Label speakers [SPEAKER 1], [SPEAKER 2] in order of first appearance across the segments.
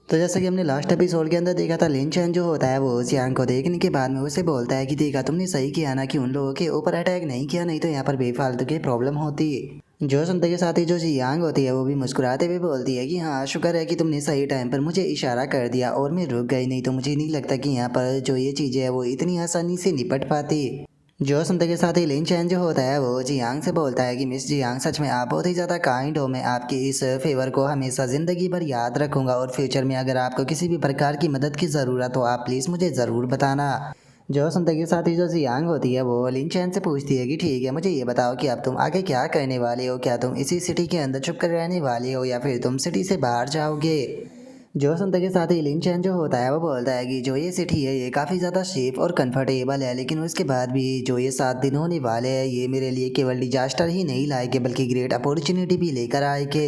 [SPEAKER 1] तो जैसा कि हमने लास्ट एपिसोड के अंदर देखा था, लिन चैन जो होता है वो जियांग को देखने के बाद में उसे बोलता है कि देखा तुमने सही किया ना कि उन लोगों के ऊपर अटैक नहीं किया, नहीं तो यहाँ पर बेफालतू की प्रॉब्लम होती। जो सुनते के साथ ही जो जियांग होती है वो भी मुस्कुराते हुए बोलती है कि हाँ शुक्र है कि तुमने सही टाइम पर मुझे इशारा कर दिया और मैं रुक गई, नहीं तो मुझे नहीं लगता कि यहाँ पर जो ये चीज़ें है वो इतनी आसानी से निपट पाती। जो सुनते के साथ ही लिन चैन जो होता है वो जियांग से बोलता है कि मिस जियांग सच में आप बहुत ही ज़्यादा काइंड हो, मैं आपकी इस फेवर को हमेशा ज़िंदगी भर याद रखूंगा और फ्यूचर में अगर आपको किसी भी प्रकार की मदद की ज़रूरत हो आप प्लीज़ मुझे ज़रूर बताना। जो सुनते के साथ ही जो जियांग होती है वो लिन चैन से पूछती है कि ठीक है मुझे ये बताओ कि अब तुम आगे क्या करने वाले हो, क्या तुम इसी सिटी के अंदर छुप कर रहने वाले हो या फिर तुम सिटी से बाहर जाओगे। जो सुनते के साथ ही लिन चैन जो होता है वो बोलता है कि जो ये सिटी है ये काफ़ी ज़्यादा सेफ और कंफर्टेबल है, लेकिन उसके बाद भी जो ये 7 दिन होने वाले हैं ये मेरे लिए केवल डिजास्टर ही नहीं लाएंगे बल्कि ग्रेट अपॉर्चुनिटी भी लेकर आएंगे।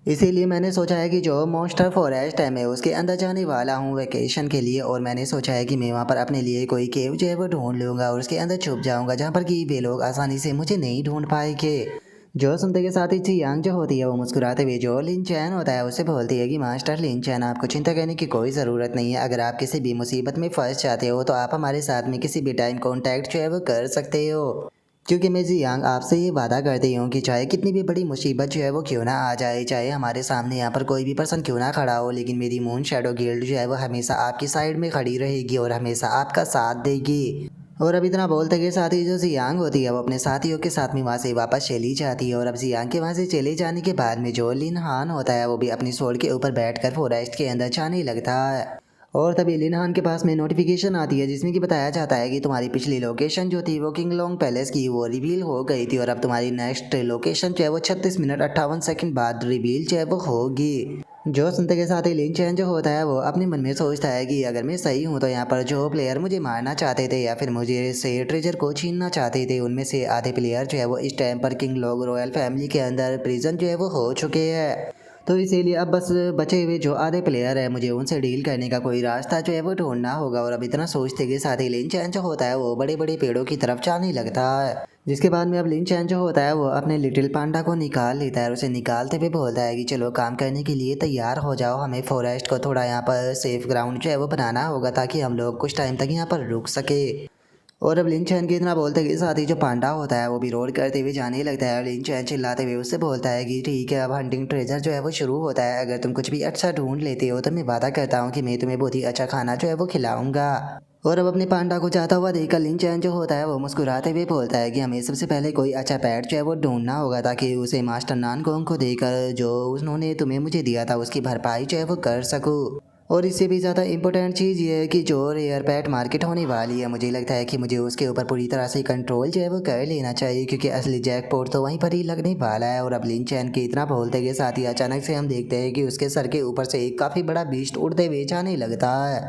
[SPEAKER 1] इसीलिए मैंने सोचा है कि जो मॉन्स्टर फॉरेस्ट है मैं उसके अंदर जाने वाला हूँ वेकेशन के लिए, और मैंने सोचा है कि मैं वहाँ पर अपने लिए कोई केव जो है वो ढूंढ लूँगा और उसके अंदर छुप जाऊँगा जहाँ पर कि वे लोग आसानी से मुझे नहीं ढूंढ पाएंगे। जो सुनते के साथ ही जियांग जो होती है वो मुस्कुराते हुए जो लिन चैन होता है उससे बोलती है कि मास्टर लिन चैन आपको चिंता करने की कोई ज़रूरत नहीं है, अगर आप किसी भी मुसीबत में फंस जाते हो तो आप हमारे साथ में किसी भी टाइम कॉन्टैक्ट जो है वो कर सकते हो। क्योंकि मैं जियांग आपसे ये वादा करती हूँ कि चाहे कितनी भी बड़ी मुसीबत जो है वो क्यों ना आ जाए, चाहे हमारे सामने यहाँ पर कोई भी पर्सन क्यों ना खड़ा हो, लेकिन मेरी मून शैडो गिल्ड जो है वो हमेशा आपकी साइड में खड़ी रहेगी और हमेशा आपका साथ देगी। और अब इतना बोलते के साथ ही जो जियांग होती है वो अपने साथियों के साथ में वहाँ से वापस चली जाती है, और अब जियांग के वहाँ से चले जाने के बाद में जो लिन हान होता है वो भी अपनी सोल के ऊपर बैठकर फॉरेस्ट के अंदर जाने लगता है। और तभी लिन हान के पास में नोटिफिकेशन आती है जिसमें कि बताया जाता है कि तुम्हारी पिछली लोकेशन जो थी वो किंग लॉन्ग पैलेस की वो रिवील हो गई थी और अब तुम्हारी नेक्स्ट लोकेशन जो है वो 36 मिनट 58 सेकंड बाद रिवील जो है वो होगी। जो सुनते के साथ ही लिन चैन जो होता है वो अपने मन में सोचता है कि अगर मैं सही हूँ तो यहाँ पर जो प्लेयर मुझे मारना चाहते थे या फिर मुझे से ट्रेजर को छीनना चाहते थे उनमें से आधे प्लेयर जो है वो इस टाइम पर किंग लॉन्ग रॉयल फैमिली के अंदर प्रिजन जो है वो हो चुके हैं। तो इसीलिए अब बस बचे हुए जो आधे प्लेयर है मुझे उनसे डील करने का कोई रास्ता जो है वो ढूंढना होगा। और अब इतना सोचते के साथ ही लिन चैन जो होता है वो बड़े बड़े पेड़ों की तरफ जाने लगता है, जिसके बाद में अब लिन चैन जो होता है वो अपने लिटिल पांडा को निकाल लेता है और उसे निकालते हुए बोलता है कि चलो काम करने के लिए तैयार हो जाओ, हमें फॉरेस्ट को थोड़ा यहाँ पर सेफ ग्राउंड जो है वो बनाना होगा ताकि हम लोग कुछ टाइम तक यहाँ पर रुक सके। और अब लिन चैन के इतना बोलते के साथ ही जो पांडा होता है वो भी रोड करते हुए जाने लगता है और लिन चैन चिल्लाते हुए उससे बोलता है कि ठीक है अब हंटिंग ट्रेजर जो है वो शुरू होता है, अगर तुम कुछ भी अच्छा ढूंढ लेते हो तो मैं वादा करता हूँ कि मैं तुम्हें बहुत ही अच्छा खाना जो है वो खिलाऊंगा। और अब अपने पांडा को जाता हुआ देखकर लिन चैन जो होता है वो मुस्कुराते हुए बोलता है कि हमें सबसे पहले कोई अच्छा पैट जो है वो ढूंढना होगा ताकि उसे मास्टर नानकोंग को देकर जो उन्होंने तुम्हें मुझे दिया था उसकी भरपाई जो है वो कर सकूँ। और इससे भी ज़्यादा इम्पोर्टेंट चीज़ ये है कि जो रेयर पैट मार्केट होने वाली है मुझे लगता है कि मुझे उसके ऊपर पूरी तरह से कंट्रोल जो है वो कर लेना चाहिए, क्योंकि असली जैकपॉट तो वहीं पर ही लगने वाला है। और अब लिन चैन के इतना बोलते के साथ ही अचानक से हम देखते हैं कि उसके सर के ऊपर से एक काफ़ी बड़ा बीस्ट उड़ते हुए जाने लगता है।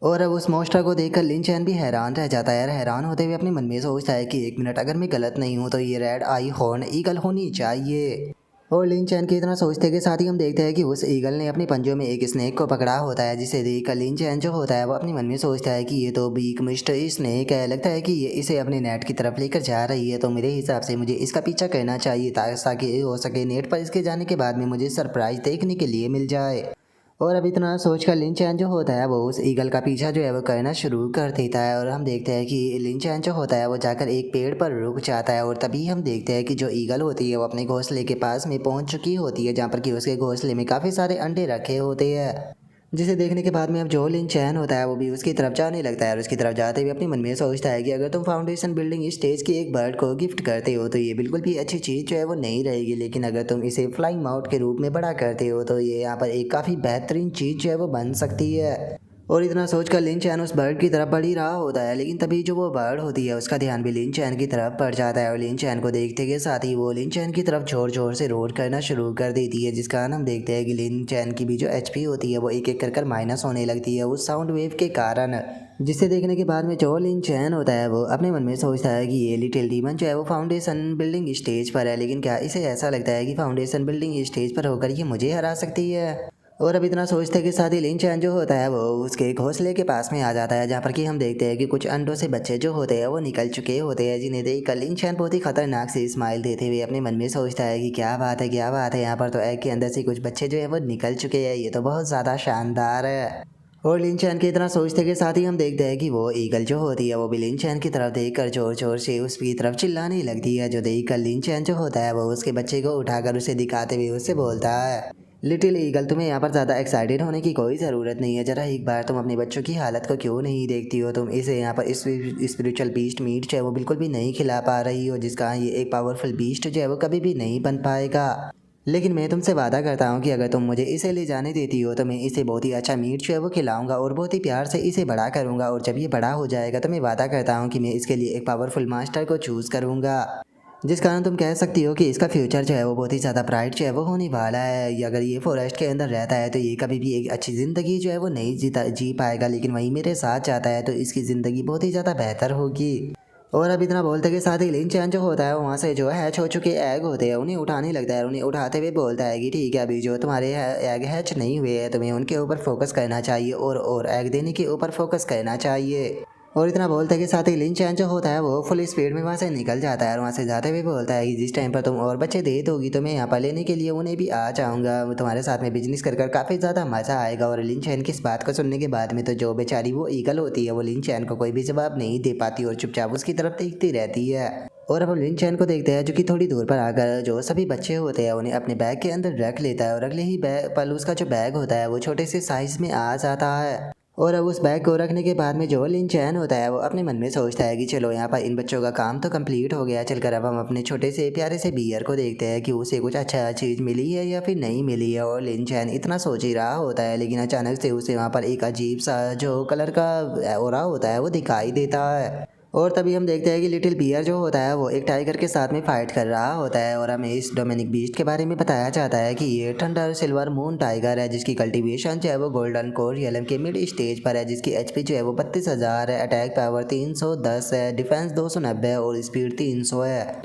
[SPEAKER 1] और अब उस मॉन्स्टर को देखकर लिन चैन भी हैरान रह जाता है, हैरान होते हुए अपने मन में सोचता है कि 1 मिनट अगर मैं गलत नहीं हूँ तो ये रेड आई हॉर्न ईगल होनी चाहिए। और लिन चैन के इतना सोचते के साथ ही हम देखते हैं कि उस ईगल ने अपने पंजों में एक स्नेक को पकड़ा होता है, जिसे देखकर लिन चैन जो होता है वो अपने मन में सोचता है कि ये तो बीक मिस्टर स्नेक है, लगता है कि ये इसे अपने नेट की तरफ लेकर जा रही है, तो मेरे हिसाब से मुझे इसका पीछा करना चाहिए ताकि हो सके नेट पर इसके जाने के बाद में मुझे सरप्राइज देखने के लिए मिल जाए। और अब इतना सोचकर लिन चैन जो होता है वो उस ईगल का पीछा जो है वो करना शुरू कर देता है, और हम देखते हैं कि लिन चैन जो होता है वो जाकर एक पेड़ पर रुक जाता है, और तभी हम देखते हैं कि जो ईगल होती है वो अपने घोंसले के पास में पहुंच चुकी होती है जहाँ पर कि उसके घोंसले में काफ़ी सारे अंडे रखे होते हैं। जिसे देखने के बाद में अब जो लिन चैन होता है वो भी उसकी तरफ जाने लगता है, और उसकी तरफ जाते हुए अपने मन में सोचता है कि अगर तुम फाउंडेशन बिल्डिंग स्टेज की एक बर्ड को गिफ्ट करते हो तो ये बिल्कुल भी अच्छी चीज़ जो है वो नहीं रहेगी, लेकिन अगर तुम इसे फ्लाइंग माउट के रूप में बड़ा करते हो तो ये यहाँ पर एक काफ़ी बेहतरीन चीज़ जो है वो बन सकती है। और इतना सोचकर लिन चैन उस बर्ड की तरफ बढ़ ही रहा होता है, लेकिन तभी जो वो बर्ड होती है उसका ध्यान भी लिन चैन की तरफ बढ़ जाता है, और लिन चैन को देखते के साथ ही वो लिन चैन की तरफ जोर जोर से रोड करना शुरू कर देती है, जिस कारण हम देखते हैं कि लिन चैन की भी जो एचपी होती है वो एक एक कर माइनस होने लगती है उस साउंड वेव के कारण। जिसे देखने के बाद में जो लिन चैन होता है वो अपने मन में सोचता है कि ये लिटिल डीमन जो है वो फाउंडेशन बिल्डिंग स्टेज पर है, लेकिन क्या इसे ऐसा लगता है कि फाउंडेशन बिल्डिंग स्टेज पर होकर ये मुझे हरा सकती है। और अब इतना सोचते के साथ ही लिन चैन जो होता है वो उसके घोंसले के पास में आ जाता है, जहाँ पर कि हम देखते हैं कि कुछ अंडों से बच्चे जो होते हैं वो निकल चुके होते हैं, जिन्हें देख कर लिन चैन बहुत ही खतरनाक सी स्माइल देते हुए अपने मन में सोचता है कि क्या बात है क्या बात है, यहाँ पर तो एग के अंदर से कुछ बच्चे जो है वो निकल चुके हैं, ये तो बहुत ज़्यादा शानदार है। और लिन चैन के इतना सोचते के साथ ही हम देखते हैं कि वो ईगल जो होती है वो भी लिन चैन की तरफ देखकर जोर जोर से उसकी तरफ चिल्लाने लगती है, जो देखकर लिन चैन जो होता है वो उसके बच्चे को उठाकर उसे दिखाते हुए उससे बोलता है, लिटिल ईगल तुम्हें यहाँ पर ज़्यादा एक्साइटेड होने की कोई ज़रूरत नहीं है, जरा एक बार तुम अपने बच्चों की हालत को क्यों नहीं देखती हो, तुम इसे यहाँ पर स्पिरिचुअल बीस्ट मीट जो है वो बिल्कुल भी नहीं खिला पा रही हो, जिसका ये एक पावरफुल बीस्ट जो है वो कभी भी नहीं बन पाएगा। लेकिन मैं तुमसे वादा करता हूँ कि अगर तुम मुझे इसे ले जाने देती हो तो मैं इसे बहुत ही अच्छा मीट जो है वो खिलाऊंगा और बहुत ही प्यार से इसे बड़ा करूँगा, और जब ये बड़ा हो जाएगा तो मैं वादा करता हूँ कि मैं इसके लिए एक पावरफुल मास्टर को चूज़ करूँगा, जिस कारण तुम कह सकती हो कि इसका फ्यूचर जो है वो बहुत ही ज़्यादा ब्राइट जो है वो होने वाला है। अगर ये फॉरेस्ट के अंदर रहता है तो ये कभी भी एक अच्छी ज़िंदगी जो है वो नहीं जी पाएगा, लेकिन वही मेरे साथ जाता है तो इसकी ज़िंदगी बहुत ही ज़्यादा बेहतर होगी। और अब इतना बोलते के साथ ही लिन चैन जो होता है वहाँ से जो हैच हो चुके एग होते हैं उन्हें उठाने लगता है, उन्हें उठाते हुए बोलता है कि ठीक है, अभी जो तुम्हारे एग हैच नहीं हुए हैं तुम्हें उनके ऊपर फोकस करना चाहिए और एग देने के ऊपर फोकस करना चाहिए। और इतना बोलते के साथ ही लिन चैन जो होता है वो फुल स्पीड में वहाँ से निकल जाता है और वहाँ से जाते हुए बोलता है कि जिस टाइम पर तुम और बच्चे दे दोगी तो मैं यहाँ पर लेने के लिए उन्हें भी आ जाऊँगा, तुम्हारे साथ में बिजनेस कर काफ़ी ज़्यादा मज़ा आएगा। और लिन चैन की इस बात को सुनने के बाद में तो जो बेचारी वो ईगल होती है वो लिन चैन को कोई भी जवाब नहीं दे पाती और चुपचाप उसकी तरफ देखती रहती है। और अब हम लिन चैन को देखते हैं जो कि थोड़ी दूर पर आकर जो सभी बच्चे होते हैं उन्हें अपने बैग के अंदर रख लेता है, और अगले ही बैग पर उसका जो बैग होता है वो छोटे से साइज में आ जाता है। और अब उस बैग को रखने के बाद में जो लिन चैन होता है वो अपने मन में सोचता है कि चलो यहाँ पर इन बच्चों का काम तो कंप्लीट हो गया, चलकर अब हम अपने छोटे से प्यारे से बियर को देखते हैं कि उसे कुछ अच्छा चीज़ मिली है या फिर नहीं मिली है। और लिन चैन इतना सोच ही रहा होता है, लेकिन अचानक से उसे वहाँ पर एक अजीब सा जो कलर का ओरा होता है वो दिखाई देता है। और तभी हम देखते हैं कि लिटिल बियर जो होता है वो एक टाइगर के साथ में फाइट कर रहा होता है, और हमें इस डोमिनिक बीस्ट के बारे में बताया जाता है कि ये थंडर सिल्वर मून टाइगर है, जिसकी कल्टीवेशन जो है वो गोल्डन कोर रियलम के मिड स्टेज पर है, जिसकी एचपी जो है वो 32,000 है, अटैक पावर 310 है, डिफेंस 290 है और स्पीड 300 है।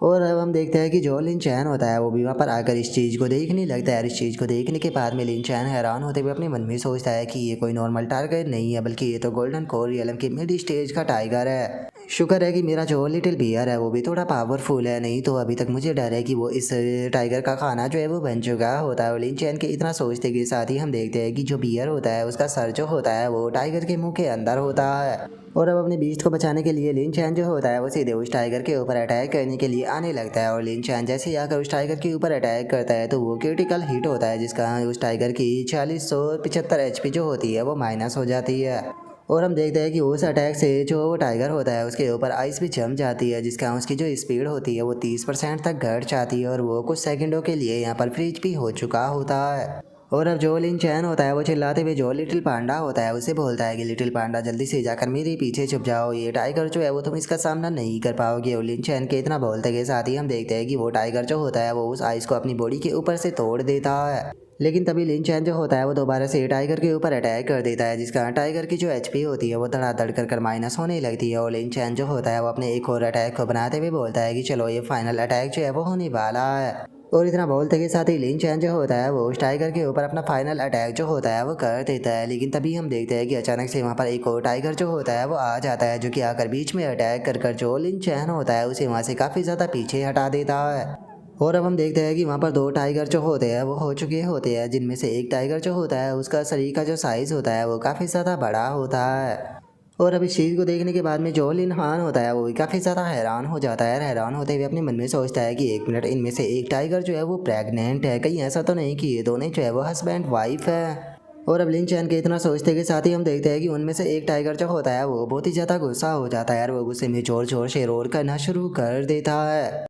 [SPEAKER 1] और अब हम देखते हैं कि जो लिन चैन होता है वो भी वहाँ पर आकर इस चीज़ को देखने लगता है। इस चीज़ को देखने के बाद में लिन चैन हैरान होते हुए अपने मन में सोचता है कि ये कोई नॉर्मल टाइगर नहीं है, बल्कि ये तो गोल्डन कोर रियलम के मिड स्टेज का टाइगर है। शुक्र है कि मेरा जो लिटिल बियर है वो भी थोड़ा पावरफुल है, नहीं तो अभी तक मुझे डर है कि वो इस टाइगर का खाना जो है वो बन चुका होता है। और लिन चैन के इतना सोचते के साथ ही हम देखते हैं कि जो बियर होता है उसका सर जो होता है वो टाइगर के मुंह के अंदर होता है। और अब अपने बीस्ट को बचाने के लिए लिन चैन जो होता है वो सीधे उस टाइगर के ऊपर अटैक करने के लिए आने लगता है। और लिन चैन जैसे ही आकर उस टाइगर के ऊपर अटैक करता है तो वो क्रिटिकल हिट होता है, जिसका उस टाइगर की 4675 एचपी जो होती है वो माइनस हो जाती है। और हम देखते हैं कि उस अटैक से जो वो टाइगर होता है उसके ऊपर आइस भी जम जाती है, जिसका उसकी जो स्पीड होती है वो 30% तक घट जाती है, और वो कुछ सेकंडों के लिए यहाँ पर फ्रीज भी हो चुका होता है। और अब जो लिन चैन होता है वो चिल्लाते हुए जो लिटिल पांडा होता है उसे बोलता है कि लिटिल पांडा जल्दी से जाकर मेरे पीछे छुप जाओ, ये टाइगर जो है वो तुम इसका सामना नहीं कर पाओगे। और लिन चैन के इतना बोलते के साथ ही हम देखते हैं कि वो टाइगर जो होता है वो उस आइस को अपनी बॉडी के ऊपर से तोड़ देता है। लेकिन तभी लिन चैन जो होता है वो दोबारा से टाइगर के ऊपर अटैक कर देता है, जिसका टाइगर की जो एचपी होती है वो धड़ाधड़ कर माइनस होने लगती है। और लिन चैन जो होता है वो अपने एक और अटैक को बनाते हुए बोलता है कि चलो ये फाइनल अटैक जो है वो होने वाला है। और इतना बोलते के साथ ही लिन चैन जो होता है वो उस टाइगर के ऊपर अपना फाइनल अटैक जो होता है वो कर देता है। लेकिन तभी हम देखते हैं कि अचानक से वहाँ पर एक और टाइगर जो होता है वो आ जाता है, जो कि आकर बीच में अटैक कर जो लिन चैन होता है उसे वहाँ से काफ़ी ज़्यादा पीछे हटा देता है। और अब हम देखते हैं कि वहाँ पर दो टाइगर जो होते हैं वो हो चुके होते हैं, जिनमें से एक टाइगर जो होता है उसका शरीर का जो साइज़ होता है वो काफ़ी ज़्यादा बड़ा होता है। और अब इस चीज़ को देखने के बाद में जो लिन हान होता है वो भी काफ़ी ज़्यादा हैरान हो जाता है। हैरान होते हुए अपने मन में सोचता है कि एक मिनट, इनमें से एक टाइगर जो है वो प्रेग्नेंट है, कहीं ऐसा तो नहीं कि ये दोनों जो है वो हस्बैंड वाइफ है। और अब लिन चैन के इतना सोचते के साथ ही हम देखते हैं कि उनमें से एक टाइगर जो होता है वो बहुत ही ज़्यादा गुस्सा हो जाता है और वो गुस्से में जोर जोर से रोर करना शुरू कर देता है।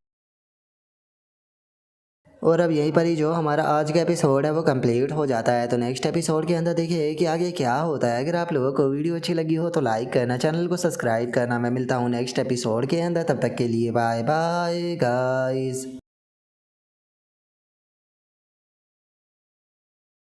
[SPEAKER 1] और अब यहीं पर ही जो हमारा आज का एपिसोड है वो कंप्लीट हो जाता है। तो नेक्स्ट एपिसोड के अंदर देखिए कि आगे क्या होता है। अगर आप लोगों को वीडियो अच्छी लगी हो तो लाइक करना, चैनल को सब्सक्राइब करना। मैं मिलता हूँ नेक्स्ट एपिसोड के अंदर, तब तक के लिए बाय बाय गाइस।